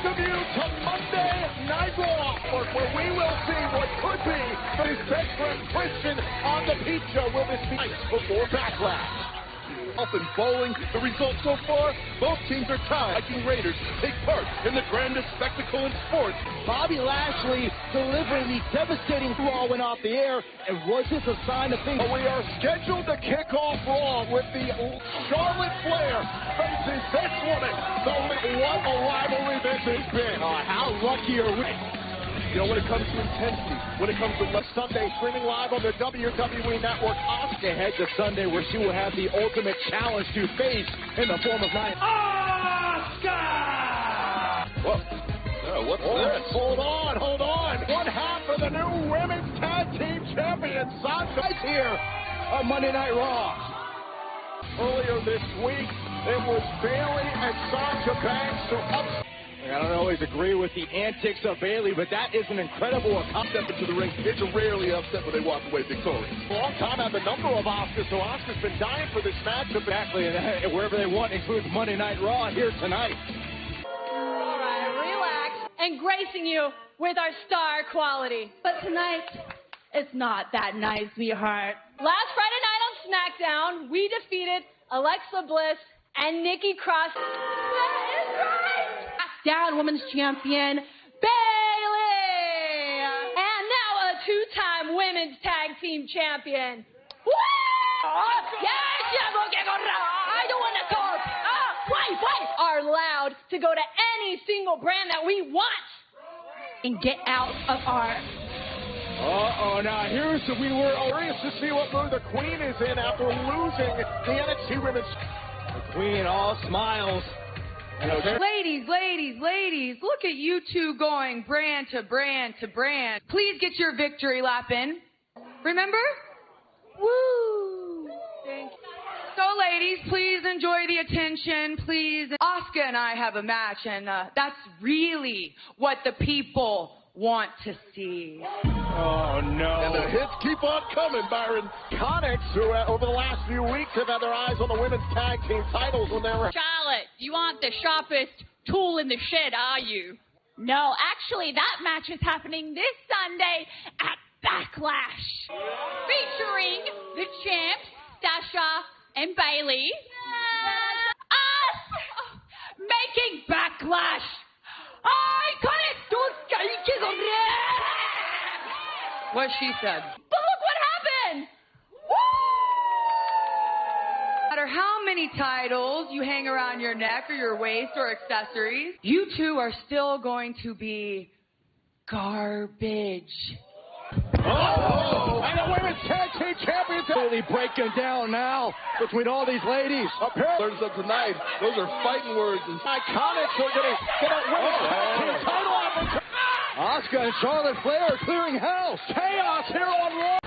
welcome you to Monday Night Raw, where we will see what could be his best friend Christian on the pizza. Will this be night before Backlash? Up in bowling, the results so far, both teams are tied. Viking Raiders take part in the grandest spectacle in sports. Bobby Lashley delivering the devastating Raw went off the air, and was this a sign of things? We are scheduled to kick off Raw with the Charlotte Flair faces this woman. So what a rivalry this has been. How lucky are we? You know, when it comes to intensity, when it comes to Sunday, streaming live on the WWE Network, Asuka heads to Sunday, where she will have the ultimate challenge to face in the form of Nia. Asuka! What's this? Hold on. One half of the new women's tag team champions, Sasha's here on Monday Night Raw. Earlier this week, it was Bayley and Sasha Banks who upset. I don't always agree with the antics of Bayley, but that is an incredible step into the ring. It's rarely upset when they walk away victorious. Long time have the number of Oscars, so Oscar's been dying for this match. Exactly, and wherever they want, includes Monday Night Raw here tonight. All right, relax, and gracing you with our star quality. But tonight, it's not that nice, sweetheart. Last Friday night on SmackDown, we defeated Alexa Bliss and Nikki Cross. That is right! SmackDown Women's Champion, Bayley! And now a two-time Women's Tag Team Champion. Woo! I don't want to talk. Are allowed to go to any single brand that we want and get out of our... Now we were curious to see what mood the Queen is in after losing the NXT Women's... The Queen all smiles. Ladies, look at you two going brand to brand to brand. Please get your victory lap in. Remember? Woo! Thank you. So, ladies, please enjoy the attention. Please. Asuka and I have a match, and that's really what the people want to see. Oh, no. And the hits keep on coming, Byron. Iconics, who over the last few weeks have had their eyes on the women's tag team titles when they were... Charlotte, you aren't the sharpest tool in the shed, are you? No, actually, that match is happening this Sunday at Backlash. Featuring the champs, Sasha and Bayley. Us! Making Backlash! What she said. But look what happened! Woo! No matter how many titles you hang around your neck or your waist or accessories, you two are still going to be garbage. And the women's tag team champions really breaking down now between all these ladies. Apparently, tonight, those are fighting words. And Iconics are going to get a women's tag team title opportunity. Asuka and Charlotte Flair are clearing house. Chaos here on Raw.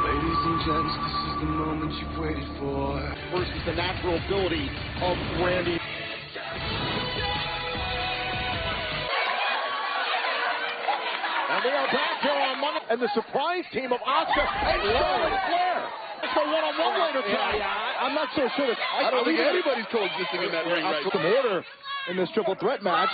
Ladies and gents, this is the moment you've waited for. Versus the natural ability of Randy. And we are back here on Monday. And the surprise team of Asuka and Charlotte Flair. It's a one-on-one later tonight. I'm not so sure that I don't think anybody's coexisting in that ring right now. Some order in this triple threat match.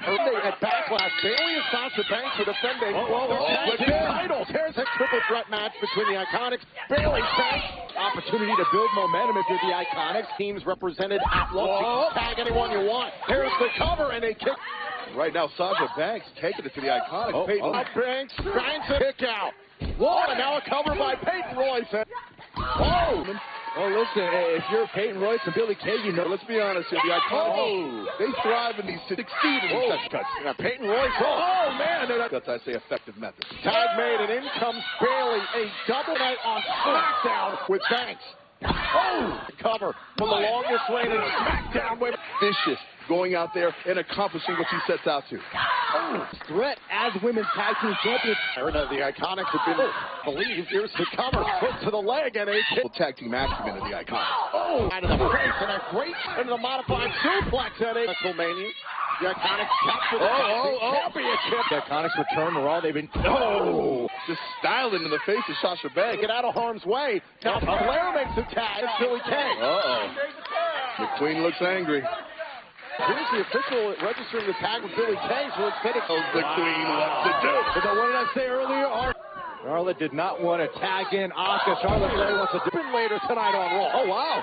At Backlash, Bayley and Sasha Banks are defending the tag team titles. Here's a triple threat match between the Iconics, Bayley, Banks. Opportunity to build momentum if you're the Iconics. Teams represented at once. Tag anyone you want. Here's the cover, and they kick. Right now, Sasha Banks taking it to the Iconics. Banks a kick out. And now a cover by Peyton Royce. Oh, listen, if you're Peyton Royce and Billy Kay, you know. Let's be honest here. The Iconics, they thrive in these, succeed in these such cuts. Now Peyton Royce, That's, I say, effective method. Tag made, and in comes Bayley. A double night on SmackDown with Banks. Cover from the longest reign in SmackDown. Vicious, going out there and accomplishing what she sets out to. Threat as women's tag team champions. The Iconics have been believed. Here's the cover. Put to the leg and a kick. Tag team acumen of the Iconics. Out of the face and a great into the modified suplex at WrestleMania. The Iconics capture the championship. The Iconics return to Raw. They've been... Just styling in the face of Sasha Banks. Get out of harm's way. Now Flair makes the tag. It's Billy Kay. The Queen looks angry. Here's the official registering the tag with Billy Kay, so it's fitting. The Queen wants to do. But what did I say earlier? Charlotte did not want to tag in Asuka. Charlotte Flair wants to dip in later tonight on Raw. Oh, wow.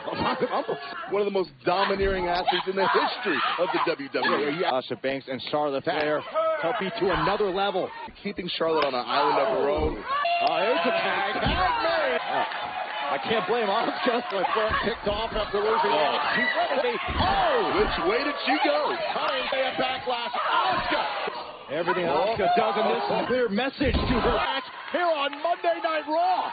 One of the most domineering athletes in the history of the WWE. Sasha Banks and Charlotte Flair help you to another level. Keeping Charlotte on an island of her own. Here's a tag. I can't blame Asuka. Flair kicked off after losing. She's ready. Which way did she go? Coming a backlash. Asuka. Everything Asuka does in this clear message to her match here on Monday Night Raw.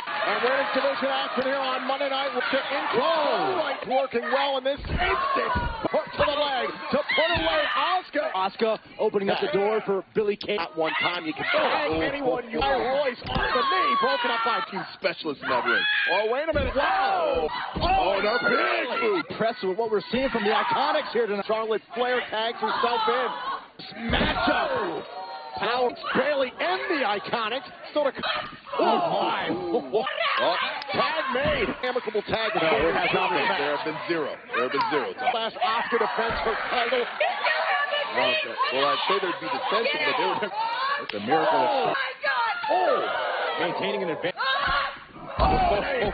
And women's division action here on Monday Night with the right working well in this instant. Put to the leg to put away Asuka. Asuka opening up the door for Billy Kay. At one time, you can tag anyone you want. Royce on the knee, broken up by two specialists in that ring. Oh, wait a minute. Wow. Oh, the big boot. Impressive with what we're seeing from the Iconics here tonight. Charlotte Flair tags herself in. Matchup. Power barely end the Iconics. Still oh my! Tag made. Amicable tag. There have been zero. Last Asuka defends her title. Well, I'd say there'd be dissension, but it's a miracle. Oh my God! Maintaining an advantage.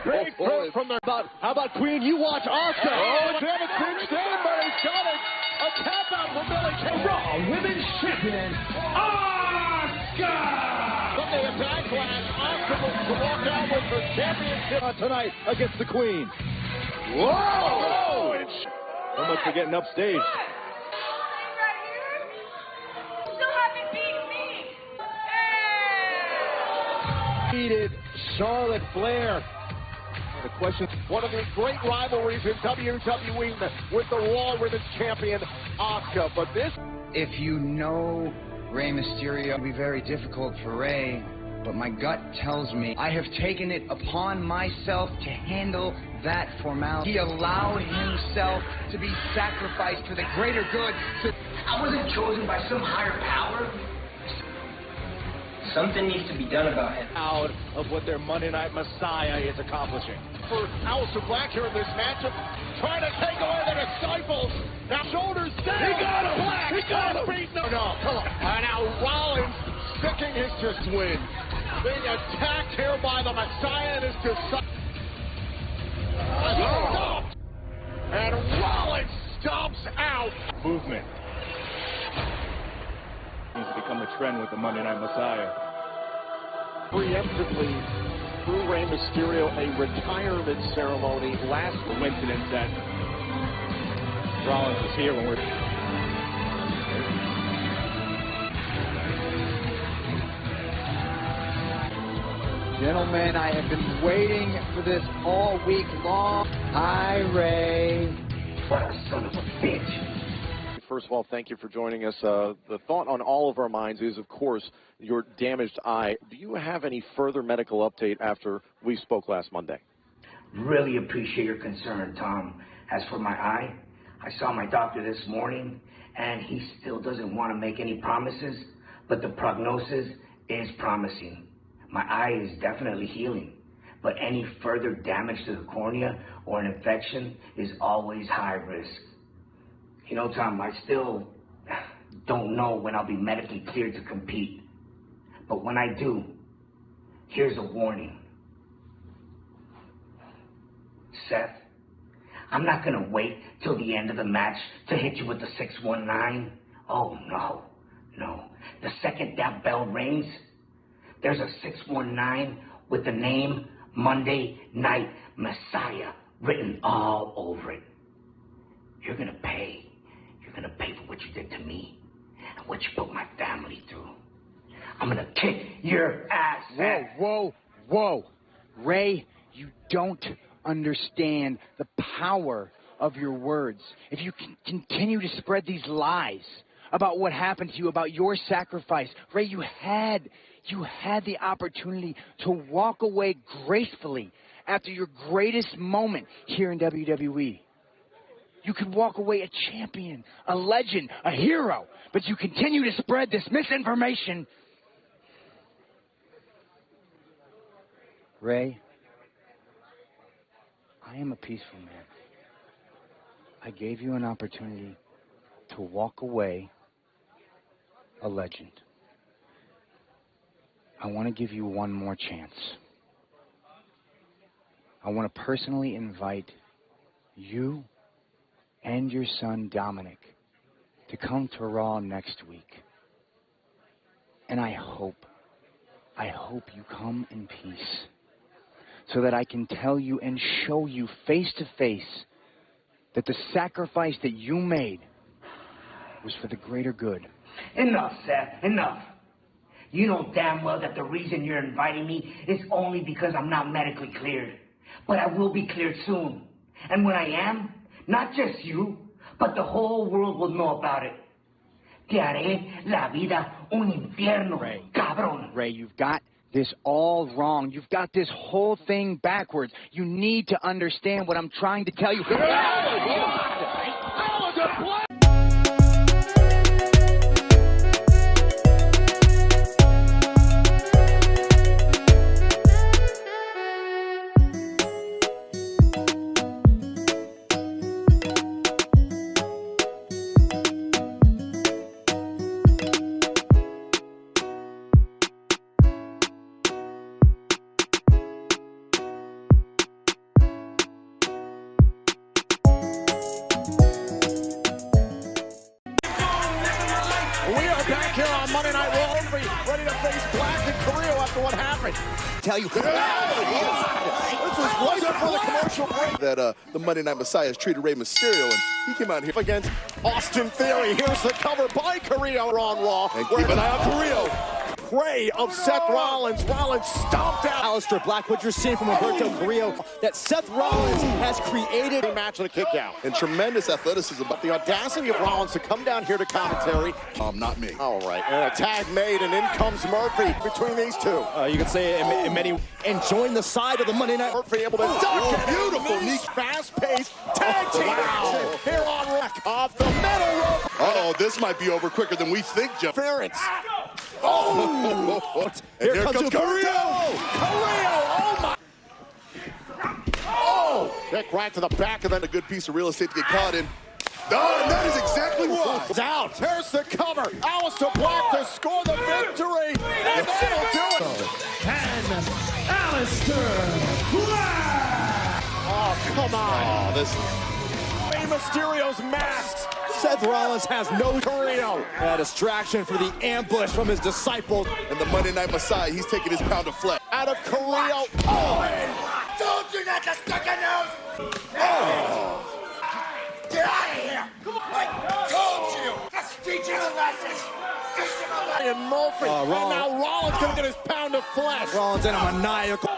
Big fruit from their how about Queen? You watch Asuka. Damn it, cinched in, but he's got it. A tap out for Billy Kay. Raw Women's Champion, Asuka. Sunday at Backlash, Asuka will walk out with her championship tonight against the Queen. Whoa! So much for getting upstage. Defeated Charlotte Flair. The question, one of the great rivalries in WWE with the Raw Women's Champion, Asuka. But this... If you know Rey Mysterio, it will be very difficult for Rey, but my gut tells me I have taken it upon myself to handle that formality. He allowed himself to be sacrificed for the greater good. I wasn't chosen by some higher power. Something needs to be done about him. Out of what their Monday Night Messiah is accomplishing. For Aleister Black here in this matchup, trying to take away the disciples. Now shoulders down. He got him. Black. He got him. No, come on. And now Rollins sticking his win. Being attacked here by the Messiah and his disciples. Stopped. And Rollins stomps out. Movement. Needs to become a trend with the Monday Night Messiah. Preemptively threw Rey Mysterio a retirement ceremony. Last coincidence that Rollins is here when we're... Gentlemen, I have been waiting for this all week long. Hi, Rey. What a son of a bitch. First of all, thank you for joining us. The thought on all of our minds is, of course, your damaged eye. Do you have any further medical update after we spoke last Monday? Really appreciate your concern, Tom. As for my eye, I saw my doctor this morning, and he still doesn't want to make any promises, but the prognosis is promising. My eye is definitely healing, but any further damage to the cornea or an infection is always high risk. You know, Tom, I still don't know when I'll be medically cleared to compete. But when I do, here's a warning. Seth, I'm not going to wait till the end of the match to hit you with the 619. Oh, no. The second that bell rings, there's a 619 with the name Monday Night Messiah written all over it. You're going to pay. You're going to pay for what you did to me and what you put my family through. I'm going to kick your ass. Whoa. Rey, you don't understand the power of your words. If you continue to spread these lies about what happened to you, about your sacrifice, Rey, you had the opportunity to walk away gracefully after your greatest moment here in WWE. You could walk away a champion, a legend, a hero, but you continue to spread this misinformation. Rey, I am a peaceful man. I gave you an opportunity to walk away a legend. I want to give you one more chance. I want to personally invite you and your son Dominic to come to Raw next week. And I hope you come in peace so that I can tell you and show you face to face that the sacrifice that you made was for the greater good. Enough, Seth, enough. You know damn well that the reason you're inviting me is only because I'm not medically cleared. But I will be cleared soon. And when I am, not just you, but the whole world will know about it. Te haré la vida un infierno, cabrón. Ray, you've got this all wrong. You've got this whole thing backwards. You need to understand what I'm trying to tell you. We are back here on Monday Night Raw, ready to face Black and Carrillo after what happened. Tell you. This was right before the commercial break. That the Monday Night Messiah has treated Rey Mysterio, and he came out here Against Austin Theory. Here's the cover by Carrillo on Raw. and keep an eye on Carrillo. Prey of Seth Rollins. Rollins stomped out. Aleister Black, what you're seeing from Humberto Carrillo, that Seth Rollins has created A match and a kick out. And tremendous athleticism. But the audacity of Rollins to come down here to commentary. Not me. All right, and a tag made, and in comes Murphy between these two. you can say in many, and join the side of the Monday Night. Murphy able to duck it. Beautiful knee. Fast-paced tag team action here on Rack. Off the middle rope. Uh-oh, this might be over quicker than we think, Jeff. Interference. Oh! And here comes Carrillo! Carrillo, oh my. Oh! Kick right to the back, and then A good piece of real estate to get caught in. Oh, and that is exactly why. it's out. Here's the cover. Aleister Black to score the victory. And that'll do it. And Aleister Black! Oh, come on. Oh, this Rey Mysterio's masked. Seth Rollins has no Carrillo. distraction for the ambush from his disciple. and the Monday Night Messiah, he's taking his pound of flesh. Out of Carrillo. Oh! Don't do that to stick a nose! Oh. Get out of here! I told you! Just teach you a lesson! Teach him a lesson! And Murphy. And Rollins. now Rollins going to get his pound of flesh. Rollins in a maniacal.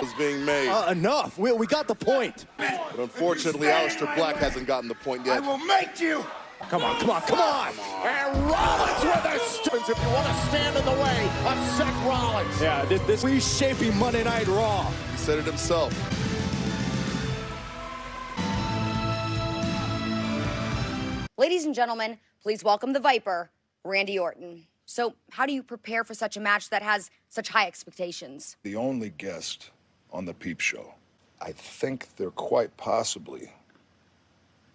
Is being made. Enough. We got the point. But unfortunately, Aleister Black hasn't gotten the point yet. I will make you! Come on, come on, come on. And Rollins with a stance if you want to stand in the way of Seth Rollins. Yeah, this reshaping Monday Night Raw. He said it himself. Ladies and gentlemen, please welcome the Viper, Randy Orton. So, how do you prepare for such a match that has such high expectations? The only guest on the Peep Show. I think there quite possibly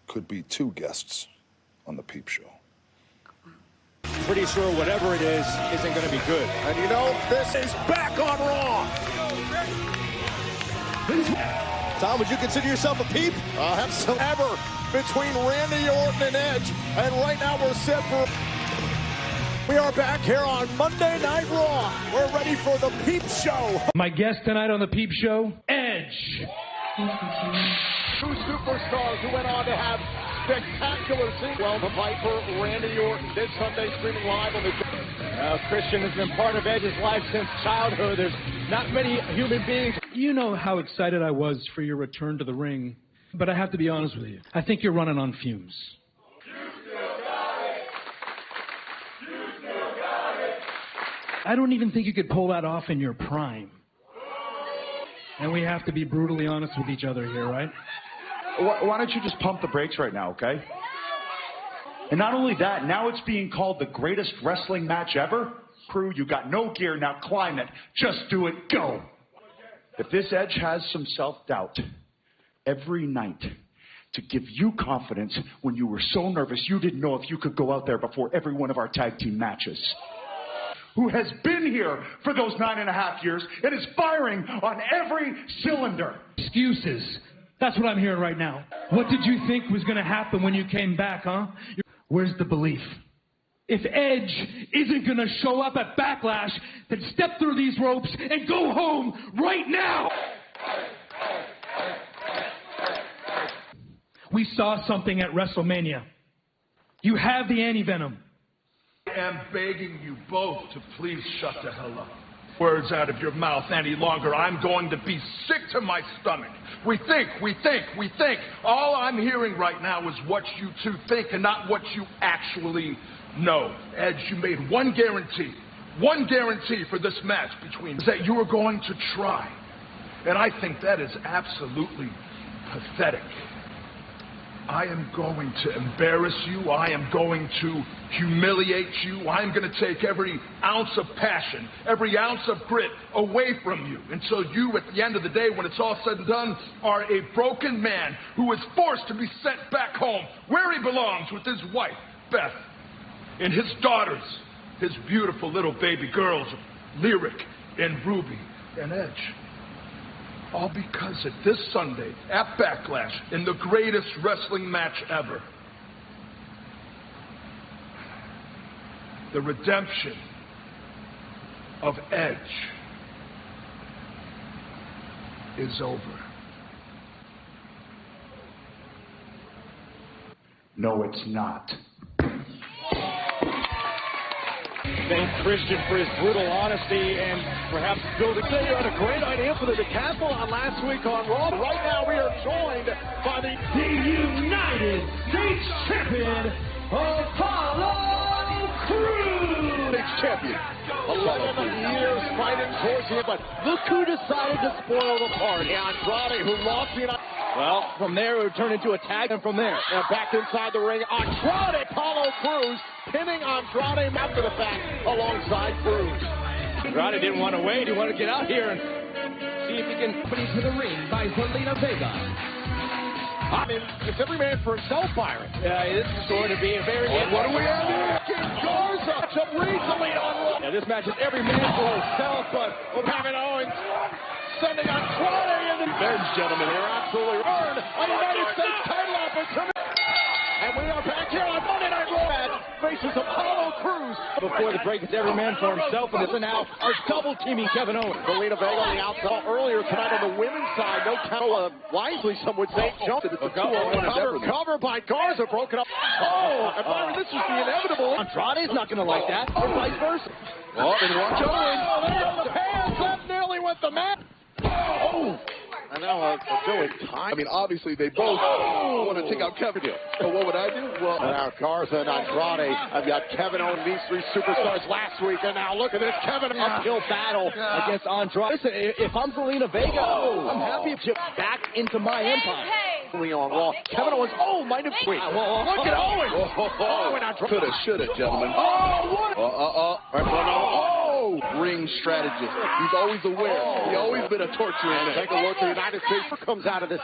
could be two guests on the Peep Show. Pretty sure whatever it is isn't going to be good. And you know, this is back on Raw. Tom, would you consider yourself a peep? Ever between Randy Orton and Edge. And right now we're set for... We are back here on Monday Night Raw. We're ready for the Peep Show. My guest tonight on the Peep Show, Edge. Two superstars who went on to have spectacular scenes. Well, the Viper, Randy Orton, this Sunday streaming live on the... Christian has been part of Edge's life since childhood. There's not many human beings. You know how excited I was for your return to the ring, but I have to be honest with you. I think you're running on fumes. I don't even think you could pull that off in your prime. And we have to be brutally honest with each other here, right? Why don't you just pump the brakes right now, okay? And not only that, now it's being called the greatest wrestling match ever. Crew, you got no gear, now climb it. Just do it, go. If this Edge has some self-doubt, every night to give you confidence when you were so nervous you didn't know if you could go out there before every one of our tag team matches. Who has been here for those 9.5 years and is firing on every cylinder. Excuses. That's what I'm hearing right now. What did you think was going to happen when you came back, huh? Where's the belief? If Edge isn't going to show up at Backlash, then step through these ropes and go home right now. We saw something at WrestleMania. You have the anti-venom. I am begging you both to please shut the hell up. Words out of your mouth any longer. I'm going to be sick to my stomach. We think. All I'm hearing right now is what you two think and not what you actually know. Edge, you made one guarantee for this match between us, that you were going to try. And I think that is absolutely pathetic. I am going to embarrass you. I am going to humiliate you. I'm going to take every ounce of passion, every ounce of grit away from you until you, at the end of the day, when it's all said and done, are a broken man who is forced to be sent back home where he belongs with his wife, Beth, and his daughters, his beautiful little baby girls, Lyric and Ruby and Edge. All because at this Sunday, at Backlash, in the greatest wrestling match ever, the redemption of Edge is over. No, it's not. Thank Christian for his brutal honesty and perhaps building. They had a great idea for the decathlon last week on Raw. Right now we are joined by the United States Champion, Apollo Crews. Champion. 11 years fighting towards him, but look who decided to spoil the party. Andrade, who lost the... Well, from there it would turn into a tag, and from there, back inside the ring, Andrade, Apollo Crews, pinning Andrade after the fact alongside Crews. Andrade didn't want to wait. He wanted to get out here and see if he can put him to the ring by Zelina Vega. I mean, it's every man for himself, Byron. This is going to be a very... What do we have here? King Garza up recently on Raw. This match is every man for himself, but Kevin Owens sending Andrade in the... There's gentlemen here, absolutely earned a United States title opportunity. And we are back here on Monday Night Raw. Faces Apollo Crews. Before the break, it's every man for himself, and this now are double teaming Kevin Owens. Zelina Vega on the outside. Earlier tonight on the women's side, no count. Wisely, some would say, jumped at the cover by Garza, broken up. Oh, and Byron, this is the inevitable. Andrade's not going to like that, or vice versa. Oh, and watch Owens. Oh, there's the hands. That nearly went the mat. Oh. And now Joey time. I mean, obviously, they both want to take out Kevin here. So what would I do? Well, now Garza and Andrade. I've got Kevin Owens, these three superstars last week, and now look at this Kevin uphill battle against Andrade. Listen, if I'm Zelina Vega, I'm happy to back into my empire. On Raw. Kevin Owens, might have tweaked. Look at Owens. And Andrade. Coulda, shoulda, gentlemen. Ring strategist. He's always aware. He's always been a torture man. Take a look. The United States comes out of this.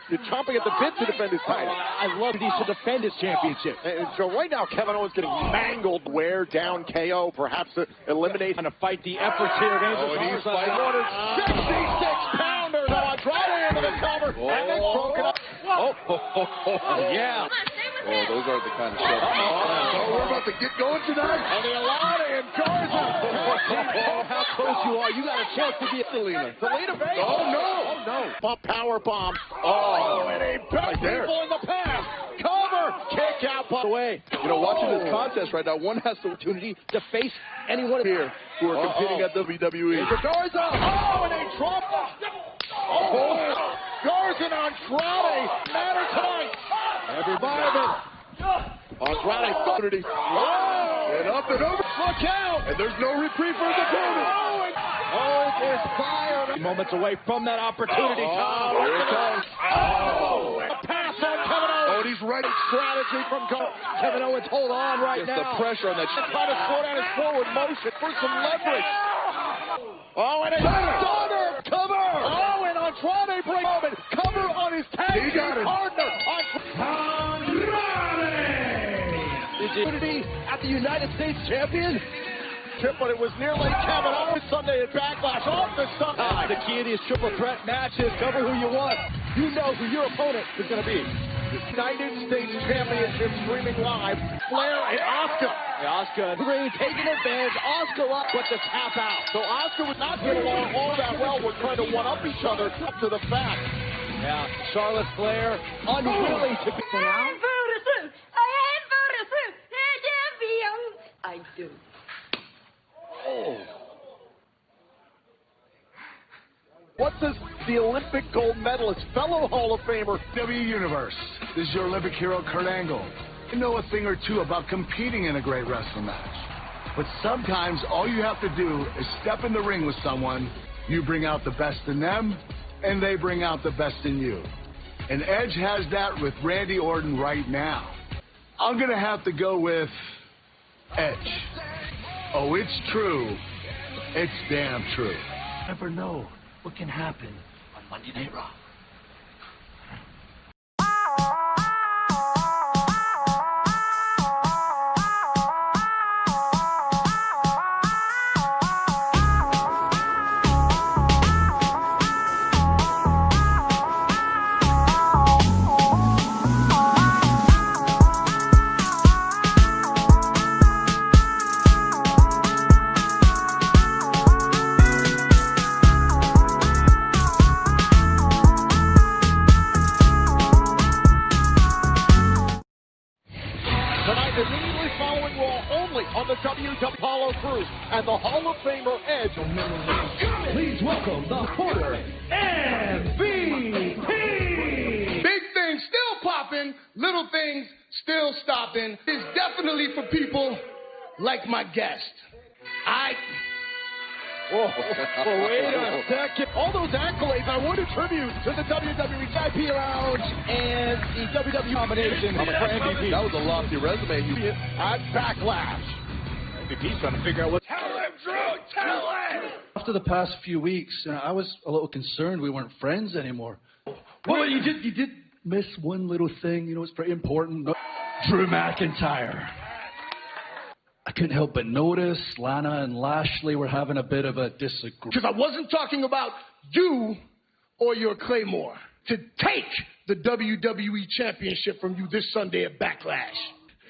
He's chomping at the bit to defend his title. I love that he should defend his championship. And so right now, Kevin Owens getting mangled, wear down, KO, perhaps to eliminate and to fight the efforts here. And he's fighting 66-pounder. Now Andrade into the cover. And then broken up. Yeah. Those aren't the kind of stuff. We're about to get going tonight. And the Alani and Garza. How close you are. You got a chance to be Zelina Vega. Oh, no. Pump power bomb. And he bent people in the past. Cover. Kick out by the way. You know, watching this contest right now, one has the opportunity to face anyone here who are competing at WWE. Garza. And they drop. Garza and Andrade. Matter tonight. Everybody. Andrade opportunity. And up and over. Look out. And there's no reprieve for the opponent. Owens is fired. Moments away from that opportunity. Here it comes. A pass on Kevin Owens. He's right. Strategy from Kevin Owens. Hold on right now. The pressure on that. Trying to slow down his forward motion for some leverage. And a stunner. Cover. And Andrade breaks. Cover on his tag team partner. opportunity at the United States Championship, but it was nearly Kevin Owens Sunday at Backlash off the side. The key to these triple threat matches, cover who you want. You know who your opponent is going to be. United States Championship streaming live. Flair and Asuka. Asuka ring taking advantage. Asuka up, but the tap out. So Asuka would not get along all that well. We're trying to one up each other up to the fact. Yeah, Charlotte Flair unwilling to be. I do. Oh. What does the Olympic gold medalist, fellow Hall of Famer, W Universe? This is your Olympic hero, Kurt Angle. I know a thing or two about competing in a great wrestling match. But sometimes all you have to do is step in the ring with someone, you bring out the best in them, and they bring out the best in you. And Edge has that with Randy Orton right now. I'm going to have to go with Edge. Oh, it's true. It's damn true. Never know what can happen on Monday Night Raw. And the Hall of Famer Edge. Please welcome the Porter MVP. Big things still popping, little things still stopping. It's definitely for people like my guest. Whoa, wait a second. All those accolades I would attribute to the WWE VIP Lounge and the WWE nomination for MVP. That was a lofty resume. At Backlash. MVP's trying to figure out what. Tell him, Drew, tell him! After the past few weeks, I was a little concerned we weren't friends anymore. Well, you did miss one little thing, it's pretty important. Drew McIntyre. I couldn't help but notice Lana and Lashley were having a bit of a disagreement. Because I wasn't talking about you or your Claymore. To take the WWE Championship from you this Sunday at Backlash.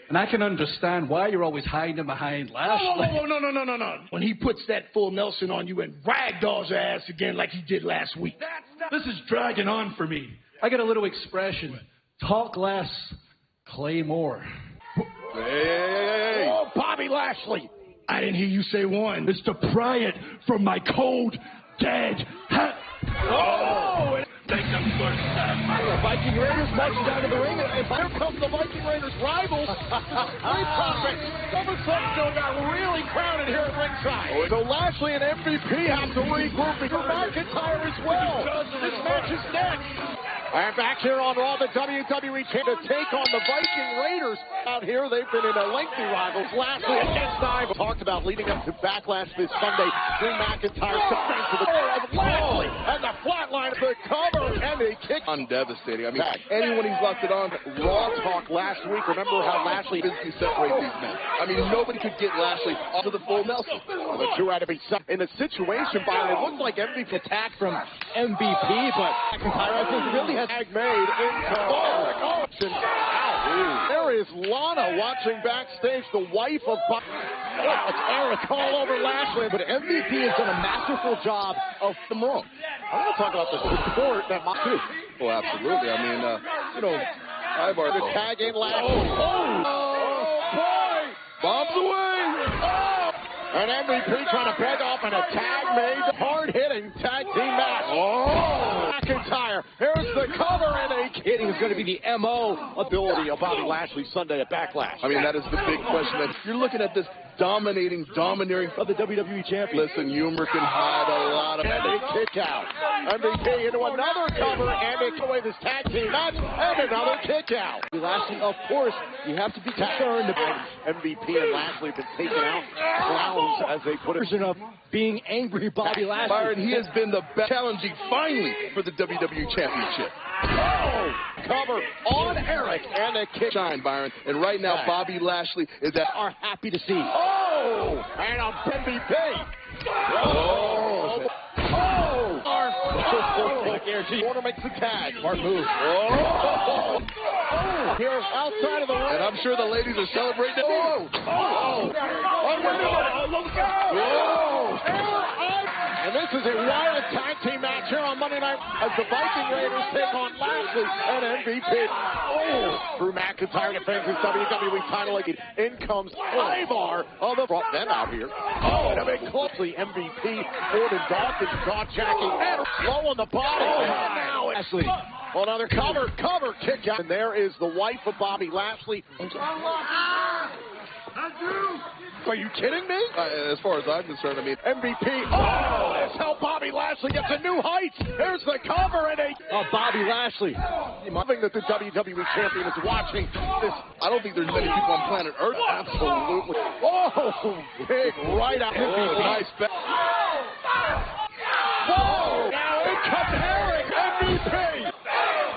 And I can understand why you're always hiding behind Lashley. Oh, no. When he puts that full Nelson on you and ragdolls your ass again like he did last week. This is dragging on for me. I got a little expression. Talk less, Claymore. Hey. Oh, Bobby Lashley. I didn't hear you say one. It's to pry it from my cold, dead hat. Oh! The Viking Raiders march down to the ring, and here comes the Viking Raiders' rivals. Great Prophet. Silver Sunstone got really crowded here at ringside. So Lashley and MVP have to regroup. For McIntyre as well. This match is next. And back here on Raw, the WWE Champ to take on the Viking Raiders. Out here, they've been in a lengthy rivals. Lashley against time. Talked about leading up to Backlash this Sunday. Drew McIntyre defense of the door of Lashley. And the flatline of the cover. And a kick. Undevastating. I mean, anyone he's left it on. Raw talk last week. Remember how Lashley physically separates these men. I mean, nobody could get Lashley off of the full Nelson. The two had to be in a situation by it looked like MVP attack from MVP, but McIntyre I think really has tag made into There is Lana watching backstage, the wife of it's Eric all over Lashley, but MVP has done a masterful job of the room. I'm going to talk about the support that might do. Well, absolutely. I mean, I've already the tag in Lashley. Oh, boy! Bombs away! Oh! And MVP trying to beg off and a tag made. Hard-hitting tag team match. Oh! McIntyre. Here's the cover and a kidding is going to be the MO ability of Bobby Lashley Sunday at Backlash. I mean, that is the big question. That you're looking at this domineering of the WWE champion. Listen, humor can hide a lot of. And a kick out. MVP into another cover, and they away this tag team match, and another kick out. Lashley, of course, you have to be concerned about MVP and Lashley have been taken out. Clowns, as they put it. Of being angry Bobby Lashley. Byron, he has been the best, challenging finally for the WWE Championship. Oh, cover on Eric, and a kick. Shine, Byron. And right now, Bobby Lashley is at are happy to see. Oh, and on MVP. Oh. Warner makes the tag. Smart move. Oh. Here outside of the ring. And I'm sure the ladies are celebrating. Oh. And this is a wild tag team match here on Monday night as the Viking Raiders take on Lashley and MVP. Oh, Drew McIntyre defends his WWE title. In comes Ivar of the front men out here. Oh, and a big closely MVP. Gordon Dawkins jaw-jacking and low on the body. Now Lashley. Another cover kick out. And there is the wife of Bobby Lashley. Are you kidding me? As far as I'm concerned, I mean, MVP. Oh, that's how Bobby Lashley gets a new height. Here's the cover and Bobby Lashley. Loving that the WWE Champion is watching this. I don't think there's many people on planet Earth. Absolutely. Oh, big right out. Nice back. Whoa! Now in comes Eric. MVP.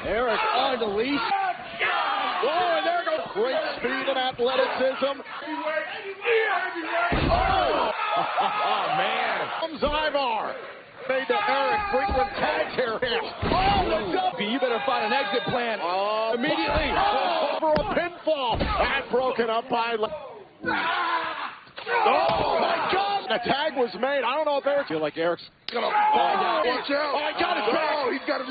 Eric on the leash. Oh, and there goes great speed and athleticism. Oh, man. Comes Ivar. Made to Eric. Frequent tag here. Oh, the W. You better find an exit plan immediately. For a pinfall. And broken up by... Oh, my God. The tag was made. I don't know if Eric... I feel like Eric's gonna watch out. Oh, I got it back. Oh, he's got it.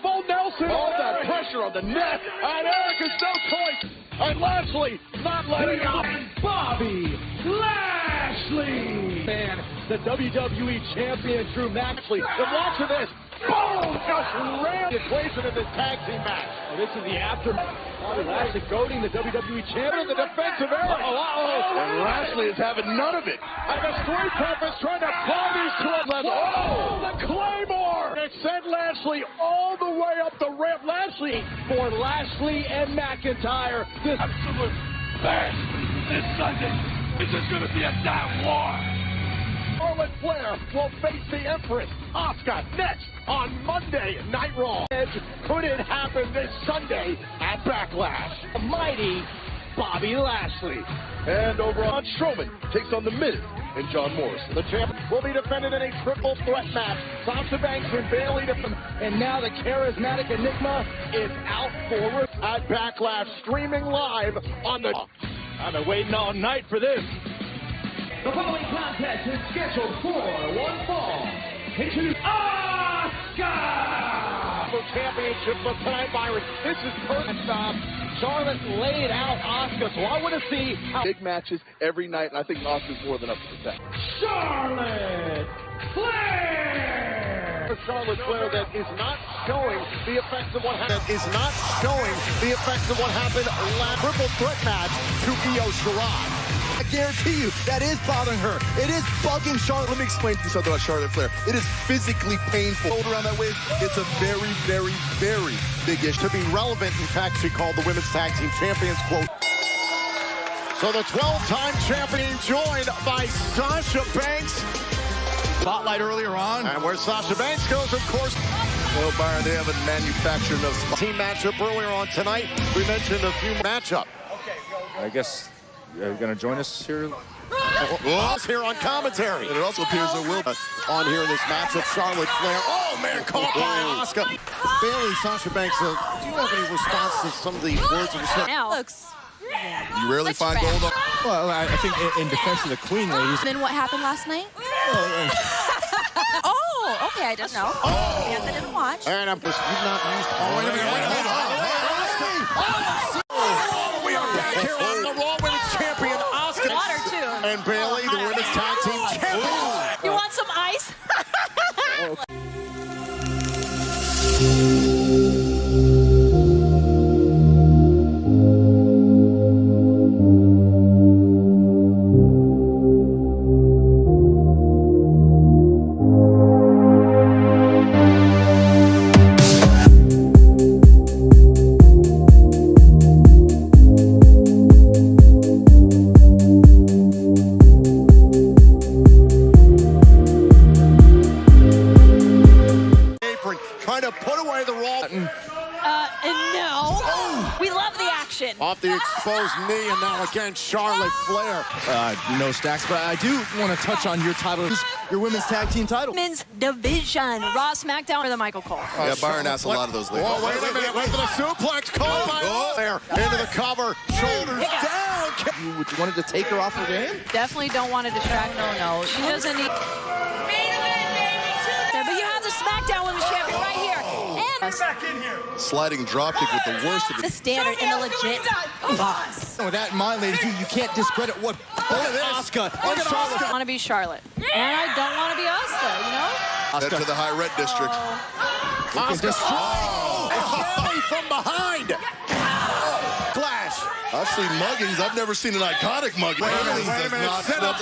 Full Nelson. All that pressure on the neck. And Eric is no choice. And Lashley not letting up. Bobby Lashley. Man, the WWE Champion Drew McIntyre. And watch of this. Boom! Just ran the equation in this tag team match. This is the aftermath. Bobby Lashley goading the WWE Champion. The defensive Eric. And Lashley is having none of it. And the Street Profits trying to pull these to a level. Oh, the Claymore! It sent Lashley all the way up the ramp. Lashley for Lashley and McIntyre. This absolute bash this Sunday. This is going to be a damn war. Charlotte Flair will face the Empress, Asuka, next on Monday Night Raw. Could it happen this Sunday at Backlash? The mighty Bobby Lashley. And over on Strowman takes on The Miz and John Morrison. The champ will be defended in a triple threat match. Sasha Banks and Bayley defend. And now the charismatic Enigma is out for at Backlash, streaming live on the... I've been waiting all night for this. The following contest is scheduled for one fall. Into Asuka! For championship for tonight, Byron. This is perfect. Charlotte laid out Asuka, so I want to see how... Big matches every night, and I think Asuka's more than up to that. Charlotte Flair! Charlotte Flair that is not showing the effects of what happened. Last triple threat match to Io Shirai. I guarantee you, that is bothering her. It is bugging Charlotte. Let me explain to you something about Charlotte Flair. It is physically painful. Hold around that way. It's a very, very, very big issue. To be relevant, in fact, she called the Women's Tag Team Champions, quote. So the 12-time champion joined by Sasha Banks. Spotlight earlier on. And where Sasha Banks goes, of course. Well, Byron, they haven't manufactured enough team matchup earlier on tonight. We mentioned a few matchup. I guess you're going to join us here? Here on commentary. And it also appears there will on here in this matchup. Charlotte Flair. Oh, man, caught by Asuka. Bayley, Sasha Banks, do you have any response to some of the words of the show? Now looks. You rarely find gold on. Well, I think in defense of the Queen, ladies. Then what happened last night? Oh, okay, I didn't know. Oh. Yes, I didn't watch. And I'm just, you've not used. Oh, wait a minute, hold on. We are back here on the Raw Women's Champion, Asuka. Water, too. And Bayley, the Women's Tag Team Champion. You want some ice? off the exposed knee, and now again, Charlotte Flair. No stacks, but I do want to touch on your title, your women's tag team title. Women's division. Raw, SmackDown, or the Michael Cole. Yeah, Byron asked a lot of those ladies. Oh, wait a minute. Wait for the suplex. Caught by Flair. Into the cover. Shoulders down. Would you wanted to take her off her game? Definitely don't want to distract. No. She doesn't need... But you have the SmackDown Women's Champion right here. And back in here. Sliding dropkick with the worst of the standard and the legit boss. With that in mind, ladies, you can't discredit what Asuka and Charlotte. I want to be Charlotte. And I don't want to be Asuka, you know? Head to the high red district. Asuka. From behind. Flash. I've seen muggings. I've never seen an iconic mugging. Wait a minute. Set up.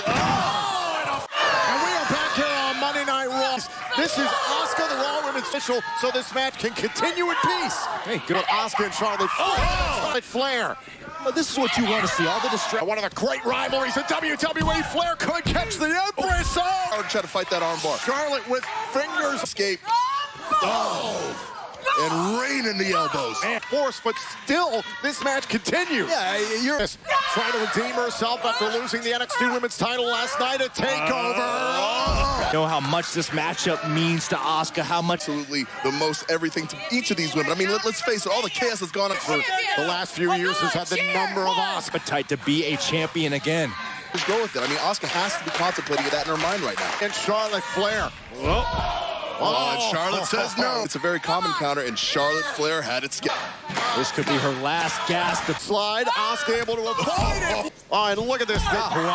And we are back here on Monday Night Raw. This is Asuka, the Raw Women's official, so this match can continue in peace. Hey, good. Asuka and Charlotte Flair. Well, this is what you want to see. All the distraction. One of the great rivalries in WWE. Flair could catch the Empress. I would try to fight that armbar. Charlotte with fingers. Escape. And rain in the elbows. And force, but still, this match continues. Yeah, you're trying to redeem herself after losing the NXT Women's title last night at TakeOver. Know how much this matchup means to Asuka, how much. Absolutely the most everything to each of these women. I mean, let's face it, all the chaos has gone up for the last few years has had the number of Asuka. Appetite to be a champion again. Just go with it. I mean, Asuka has to be contemplating that in her mind right now. And Charlotte Flair. And Charlotte says no. It's a very common counter, and Charlotte Flair had it skipped. This could be her last gasp. Slide. Asuka able to avoid it. Oh, and look at this. Wow. The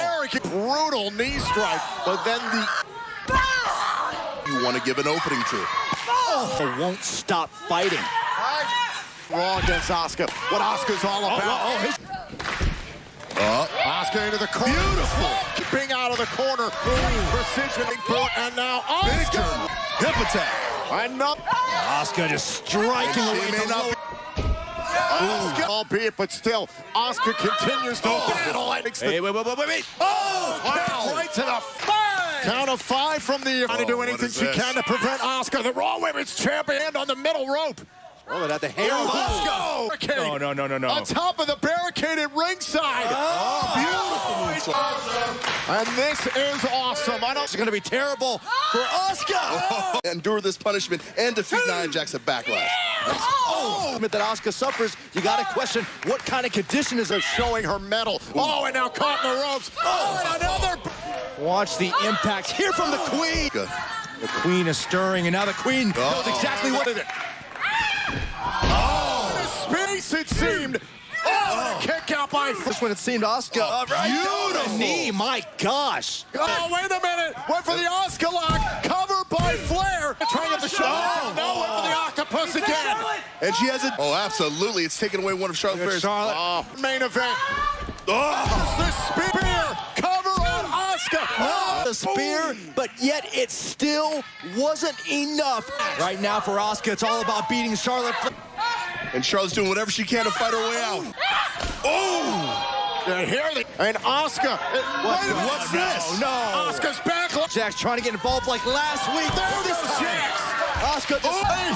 arrogant, brutal knee strike. But then the... You want to give an opening to. Won't stop fighting. Raw against Asuka. What Asuka's all about. Asuka into the corner. Beautiful. Keeping out of the corner. Precision. And now Asuka. Hip attack. Asuka just striking away the low. Asuka. Albeit, but still, Asuka continues to battle. Hey, wait. Oh, wow. Right to the five. Count of 5 from the... Trying to do anything she can to prevent Asuka, the Raw Women's Champion, on the middle rope. Oh, it had the hair. Let's go. No. On top of the barricaded ringside. Beautiful. And this is awesome. I know it's going to be terrible for Asuka. Endure this punishment and defeat Nia Jax at Backlash. That Asuka suffers, you got to question what kind of condition is her showing her medal. Oh, and now caught in the ropes. Oh, another. Watch the impact here from the Queen. Good. The Queen is stirring, and now the Queen knows exactly what it is. Space it seemed. Kick out by... Just when it seemed Asuka. Beautiful. Knee, my gosh. Oh, wait a minute. Went for the Asuka lock. Covered by Flair. Trying to get the shot. No, went for the octopus again. And she has it. Oh, absolutely. It's taken away one of Charlotte Flair's. Main event. The spear. Cover on Asuka. The spear, but yet it still wasn't enough. Right now for Asuka, it's all about beating Charlotte. And Charlotte's doing whatever she can to fight her way out. And Asuka. What's this? No. Asuka's back. Jax trying to get involved like last week. There goes Jax. Asuka. A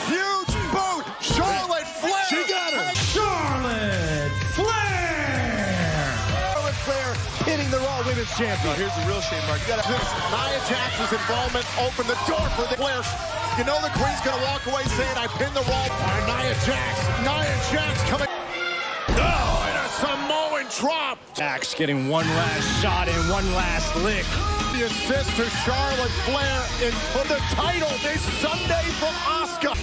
huge boot. Charlotte Flair. She got her. Charlotte Flair. Charlotte Flair hitting the Raw Women's Champion. Here's the real shame, Mark. You got to. Nia Jax's involvement opened the door for the Flair. You know the Queen's going to walk away saying, I pinned the Raw. Nia Jax coming. Oh, and a Samoan drop. Jax getting one last shot and one last lick. The assist to Charlotte Flair for the title this Sunday from Asuka.